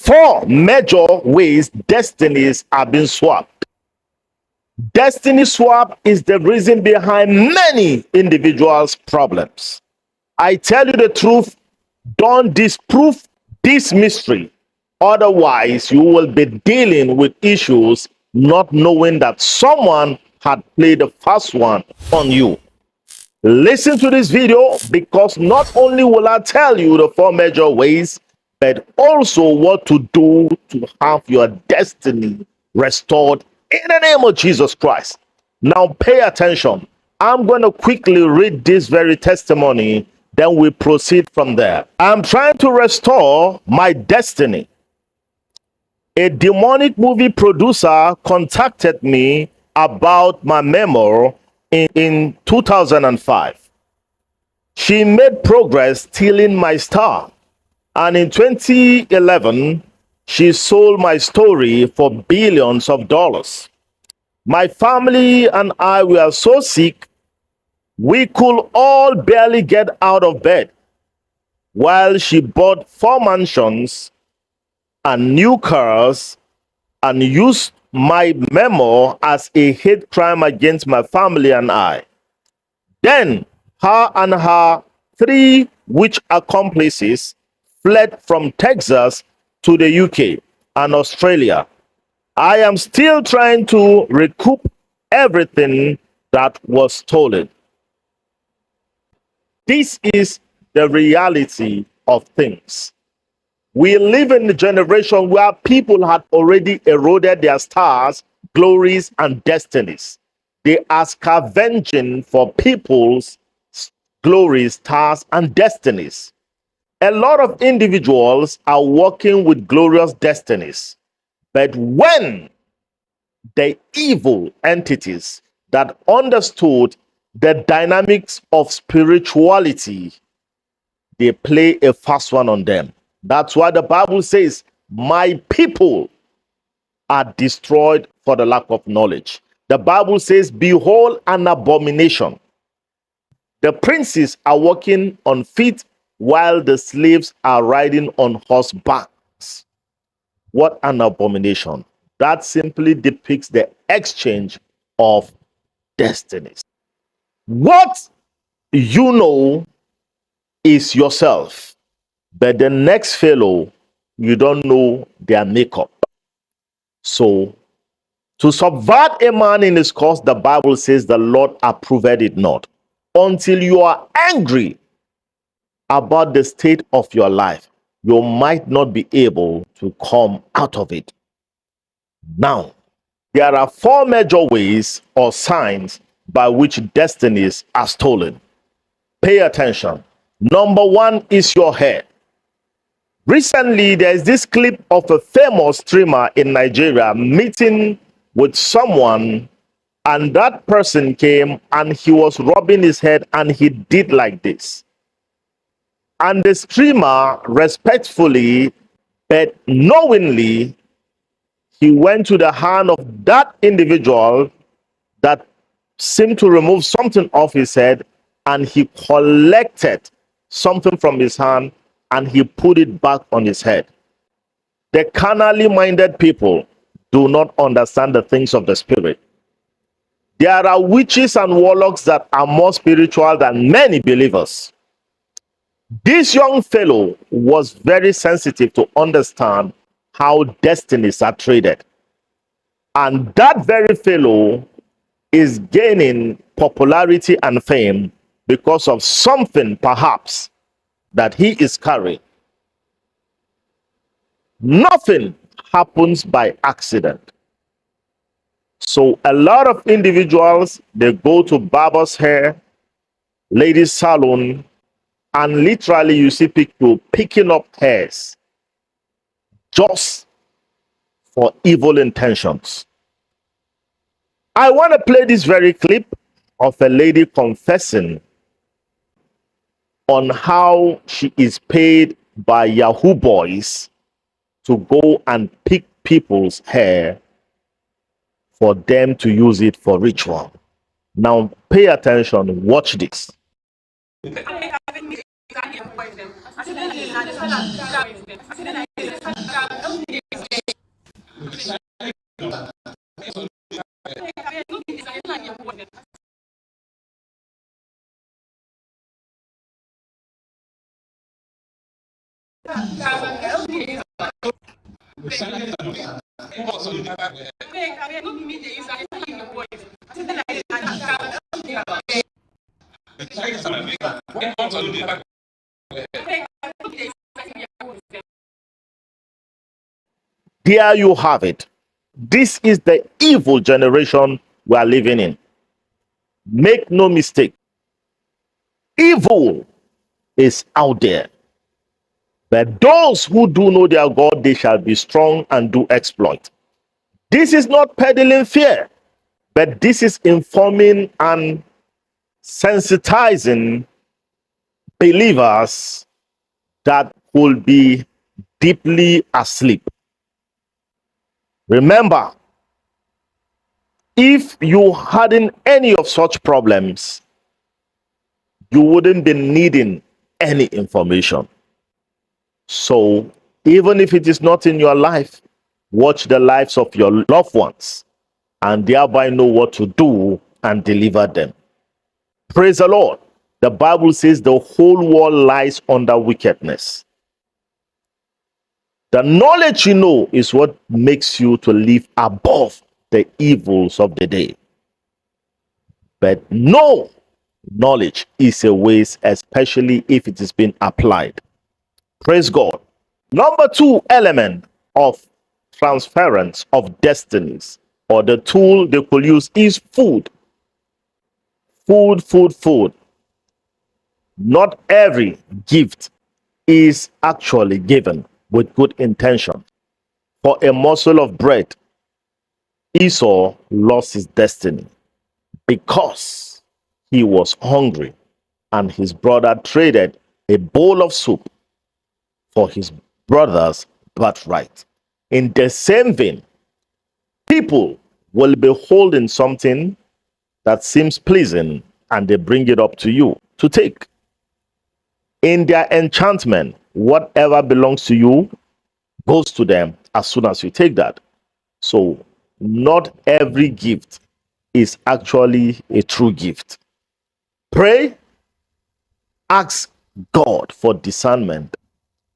4 major ways destinies are being swapped. Destiny swap is the reason behind many individuals' problems. I tell you the truth, don't disprove this mystery. Otherwise, you will be dealing with issues not knowing that someone had played the first one on you. Listen to this video, because not only will I tell you the 4 major ways, but also what to do to have your destiny restored in the name of Jesus Christ. Now pay attention. I'm going to quickly read this very testimony, then we proceed from there. I'm trying to restore my destiny. A demonic movie producer contacted me about my memoir in 2005. She made progress stealing my star, and in 2011 she sold my story for billions of dollars. My family and I were so sick we could all barely get out of bed, while she bought 4 mansions and new cars and used my memoir as a hate crime against my family and I. Then her and her 3 witch accomplices fled from Texas to the UK and Australia. I am still trying to recoup everything that was stolen. This is the reality of things. We live in a generation where people had already eroded their stars, glories, and destinies. They are scavenging for people's glories, stars, and destinies. A lot of individuals are working with glorious destinies, but when the evil entities that understood the dynamics of spirituality, they play a fast one on them. That's why the Bible says, my people are destroyed for the lack of knowledge. The Bible says, behold, an abomination. The princes are walking on feet while the slaves are riding on horsebacks. What an abomination. That simply depicts the exchange of destinies. What you know is yourself, but the next fellow, you don't know their makeup. So, to subvert a man in his cause, the Bible says the Lord approved it not. Until you are angry about the state of your life, you might not be able to come out of it. Now, there are 4 major ways or signs by which destinies are stolen. Pay attention. Number 1 is your hair. Recently, there is this clip of a famous streamer in Nigeria meeting with someone, and that person came and he was rubbing his head and he did like this. And the streamer respectfully but knowingly, he went to the hand of that individual that seemed to remove something off his head, and he collected something from his hand and he put it back on his head. The carnally minded people do not understand the things of the spirit. There are witches and warlocks that are more spiritual than many believers. This young fellow was very sensitive to understand how destinies are traded. And that very fellow is gaining popularity and fame because of something perhaps that he is carrying. Nothing happens by accident. So a lot of individuals, they go to barber's hair, ladies' salon, and literally you see people picking up hairs just for evil intentions. I want to play this very clip of a lady confessing on how she is paid by Yahoo boys to go and pick people's hair for them to use it for ritual. Now pay attention, watch this. There you have it. This is the evil generation we are living in. Make no mistake, evil is out there. But those who do know their God, they shall be strong and do exploit. This is not peddling fear, but this is informing and sensitizing believers that will be deeply asleep. Remember, if you hadn't any of such problems, you wouldn't be needing any information. So even if it is not in your life, watch the lives of your loved ones and thereby know what to do and deliver them. Praise the Lord. The Bible says the whole world lies under wickedness. The knowledge you know is what makes you to live above the evils of the day. But no knowledge is a waste, especially if it is being applied. Praise God. Number two element of transference of destinies, or the tool they could use, is food. Food. Not every gift is actually given with good intention. For a morsel of bread, Esau lost his destiny because he was hungry and his brother traded a bowl of soup for his brother's birthright. In the same vein, people will be holding something that seems pleasing and they bring it up to you to take. In their enchantment, whatever belongs to you goes to them as soon as you take that. So, not every gift is actually a true gift. Pray, ask God for discernment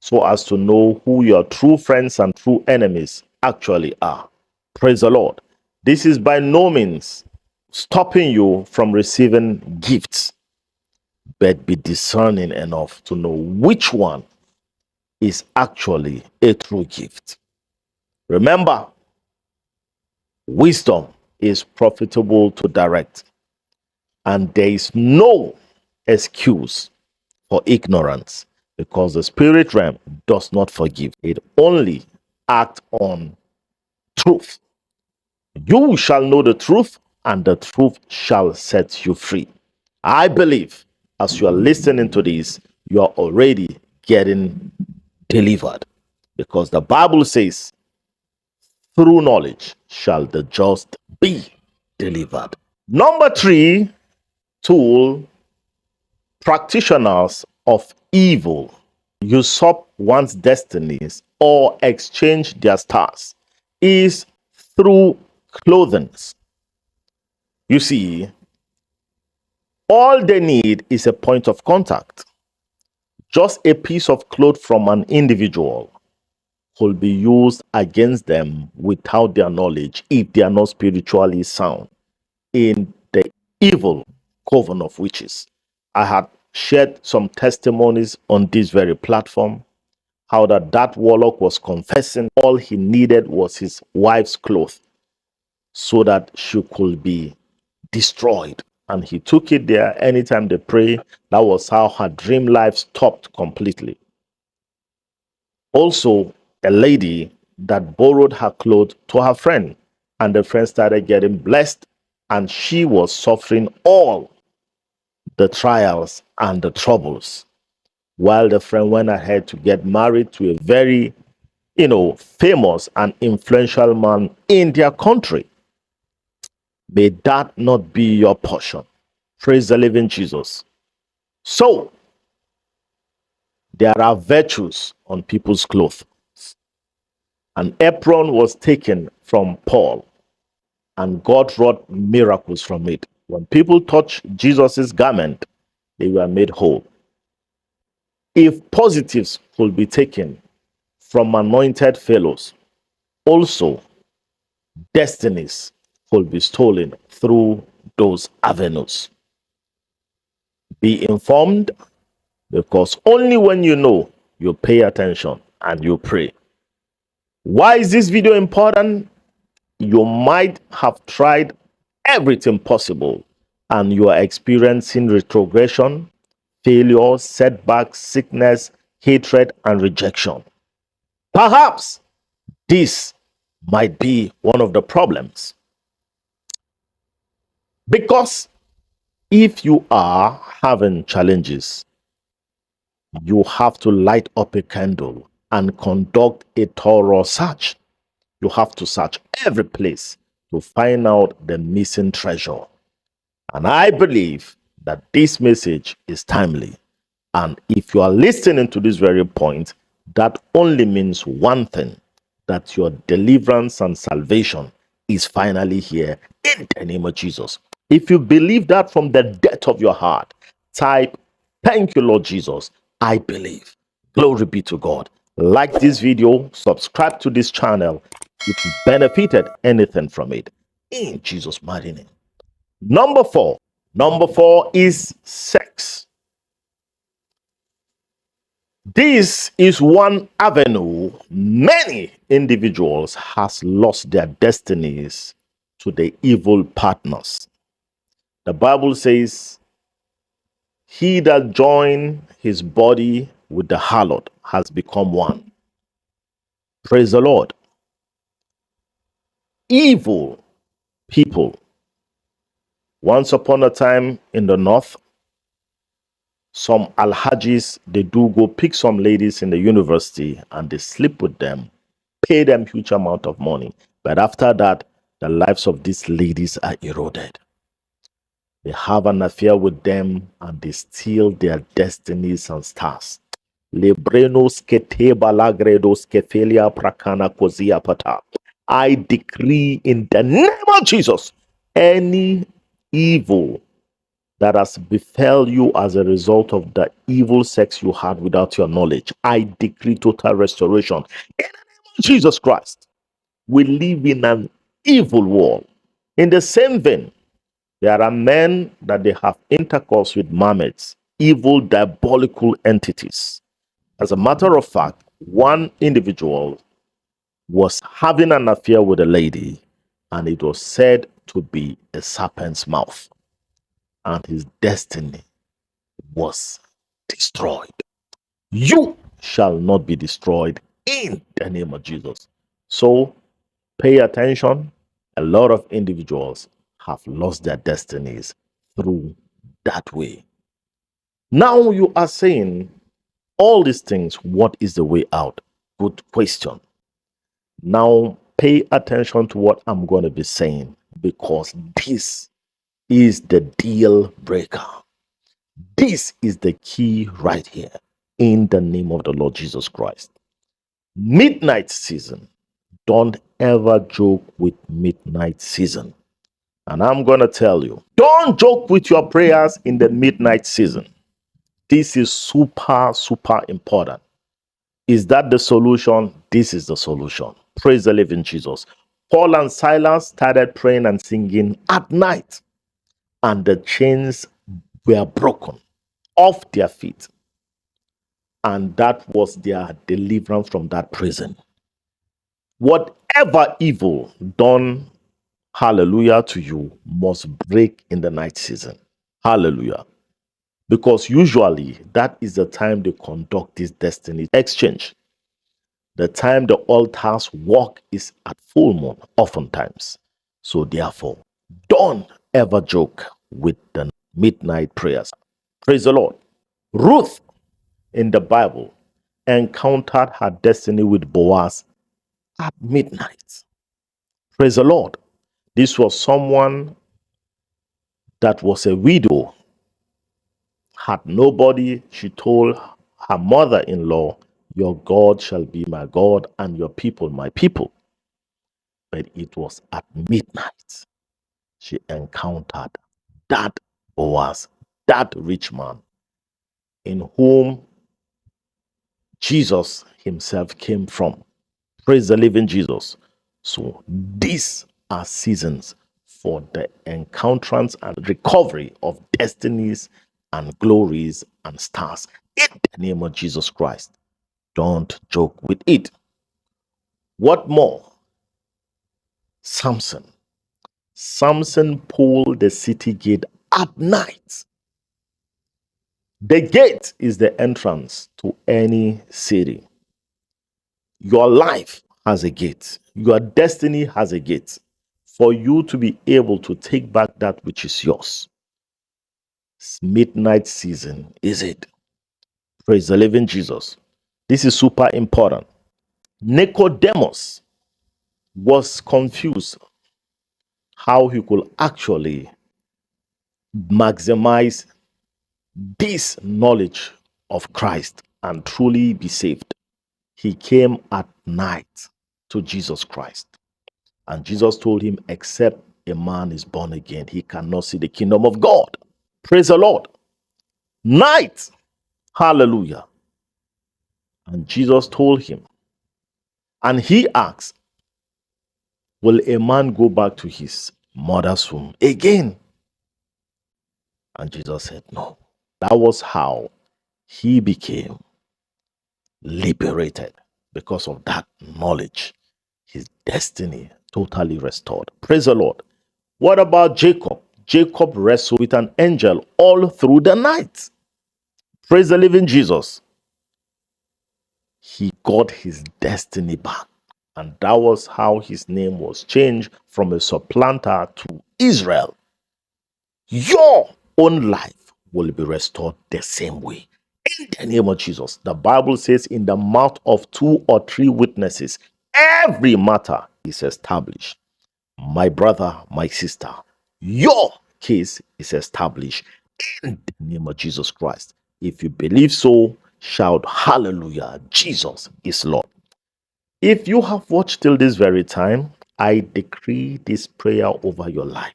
so as to know who your true friends and true enemies actually are. Praise the Lord. This is by no means stopping you from receiving gifts, but be discerning enough to know which one is actually a true gift. Remember, wisdom is profitable to direct, and there is no excuse for ignorance because the spirit realm does not forgive. It only acts on truth. You shall know the truth, and the truth shall set you free. I believe as you are listening to this, you are already getting delivered because the Bible says, through knowledge shall the just be delivered. Number three tool, practitioners of evil usurp one's destinies or exchange their stars, is through clothing. You see, all they need is a point of contact. Just a piece of cloth from an individual could be used against them without their knowledge if they are not spiritually sound in the evil coven of witches. I had shared some testimonies on this very platform how that warlock was confessing all he needed was his wife's cloth so that she could be destroyed. And he took it there anytime they pray. That was how her dream life stopped completely. Also, a lady that borrowed her clothes to her friend, and the friend started getting blessed, and she was suffering all the trials and the troubles, while the friend went ahead to get married to a very, famous and influential man in their country. May that not be your portion. Praise the living Jesus. So, there are virtues on people's clothes. An apron was taken from Paul, and God wrought miracles from it. When people touched Jesus' garment, they were made whole. If positives could be taken from anointed fellows, also destinies could be stolen through those avenues. Be informed, because only when you know, you pay attention and you pray. Why is this video important? You might have tried everything possible and you are experiencing retrogression, failure, setbacks, sickness, hatred, and rejection. Perhaps this might be one of the problems. Because if you are having challenges, you have to light up a candle and conduct a thorough search. You have to search every place to find out the missing treasure. And I believe that this message is timely. And if you are listening to this very point, that only means one thing, that your deliverance and salvation is finally here in the name of Jesus. If you believe that from the depth of your heart, type, "Thank you, Lord Jesus. I believe." Glory be to God. Like this video, subscribe to this channel if you benefited anything from it. In Jesus' mighty name. Number four. Number four is sex. This is one avenue many individuals has lost their destinies to the evil partners. The Bible says, "He that join his body with the harlot has become one." Praise the Lord. Evil people. Once upon a time in the north, some alhajis, they do go pick some ladies in the university and they sleep with them, pay them huge amount of money. But after that, the lives of these ladies are eroded. They have an affair with them and they steal their destinies and stars. Lebrenos keteba lagredos kefelia prakana kozia pata. I decree in the name of Jesus, any evil that has befell you as a result of the evil sex you had without your knowledge, I decree total restoration. In the name of Jesus Christ, we live in an evil world. In the same vein, there are men that they have intercourse with mermaids, evil, diabolical entities. As a matter of fact, one individual was having an affair with a lady, and it was said to be a serpent's mouth, and his destiny was destroyed. You shall not be destroyed in the name of Jesus. So pay attention. A lot of individuals have lost their destinies through that way. Now you are saying all these things, what is the way out? Good question. Now pay attention to what I'm going to be saying, because this is the deal breaker. This is the key right here in the name of the Lord Jesus Christ. Midnight season. Don't ever joke with midnight season. And I'm going to tell you, don't joke with your prayers in the midnight season. This is super, super important. Is that the solution? This is the solution. Praise the living Jesus. Paul and Silas started praying and singing at night, and the chains were broken off their feet. And that was their deliverance from that prison. Whatever evil done, hallelujah, to you must break in the night season. Hallelujah. Because usually that is the time they conduct this destiny exchange. The time the altars walk is at full moon, oftentimes. So therefore, don't ever joke with the midnight prayers. Praise the Lord. Ruth in the Bible encountered her destiny with Boaz at midnight. Praise the Lord. This was someone that was a widow, had nobody. She told her mother-in-law, "Your God shall be my God and your people my people." But it was at midnight she encountered that Boaz, that rich man, in whom Jesus himself came from. Praise the living Jesus. So these are seasons for the encounterance and recovery of destinies and glories and stars in the name of Jesus Christ. Don't joke with it. What more? Samson. Samson pulled the city gate at night. The gate is the entrance to any city. Your life has a gate. Your destiny has a gate. For you to be able to take back that which is yours. Midnight season is it. Praise the living Jesus. This is super important. Nicodemus was confused how he could actually maximize this knowledge of Christ and truly be saved. He came at night to Jesus Christ. And Jesus told him, except a man is born again, he cannot see the kingdom of God. Praise the Lord. Night. Hallelujah. And Jesus told him, and he asked, will a man go back to his mother's womb again? And Jesus said, no. That was how he became liberated because of that knowledge. His destiny totally restored. Praise the Lord. What about Jacob? Jacob wrestled with an angel all through the night. Praise the living Jesus. He got his destiny back. And that was how his name was changed from a supplanter to Israel. Your own life will be restored the same way. In the name of Jesus. The Bible says, in the mouth of 2 or 3 witnesses, every matter is established. My brother, my sister, your case is established in the name of Jesus Christ. If you believe so, shout hallelujah. Jesus is Lord. If you have watched till this very time, I decree this prayer over your life.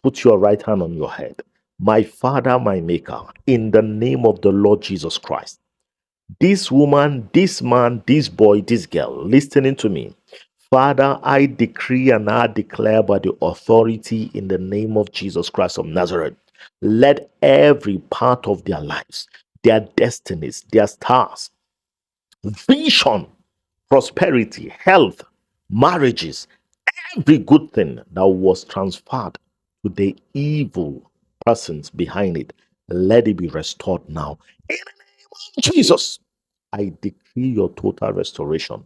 Put your right hand on your head. My Father, my Maker, in the name of the Lord Jesus Christ, this woman, this man, this boy, this girl listening to me, Father, I decree and I declare by the authority in the name of Jesus Christ of Nazareth, let every part of their lives, their destinies, their stars, vision, prosperity, health, marriages, every good thing that was transferred to the evil persons behind it, let it be restored now. In the name of Jesus, I decree your total restoration,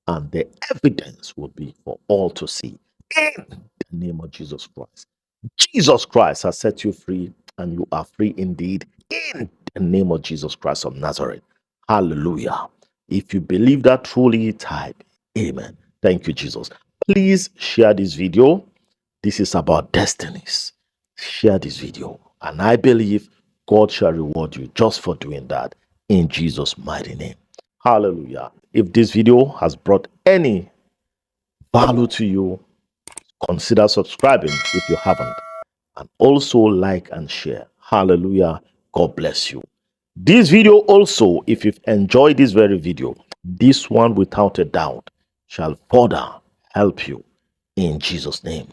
and the evidence will be for all to see. In the name of Jesus Christ. Jesus Christ has set you free, and you are free indeed. In the name of Jesus Christ of Nazareth. Hallelujah. If you believe that truly, type amen. Thank you, Jesus. Please share this video. This is about destinies. Share this video, and I believe God shall reward you just for doing that in Jesus' mighty name. Hallelujah. If this video has brought any value to you, consider subscribing if you haven't, and also like and share. Hallelujah. God bless you. This video also, if you've enjoyed this very video, this one without a doubt shall further help you in Jesus' name.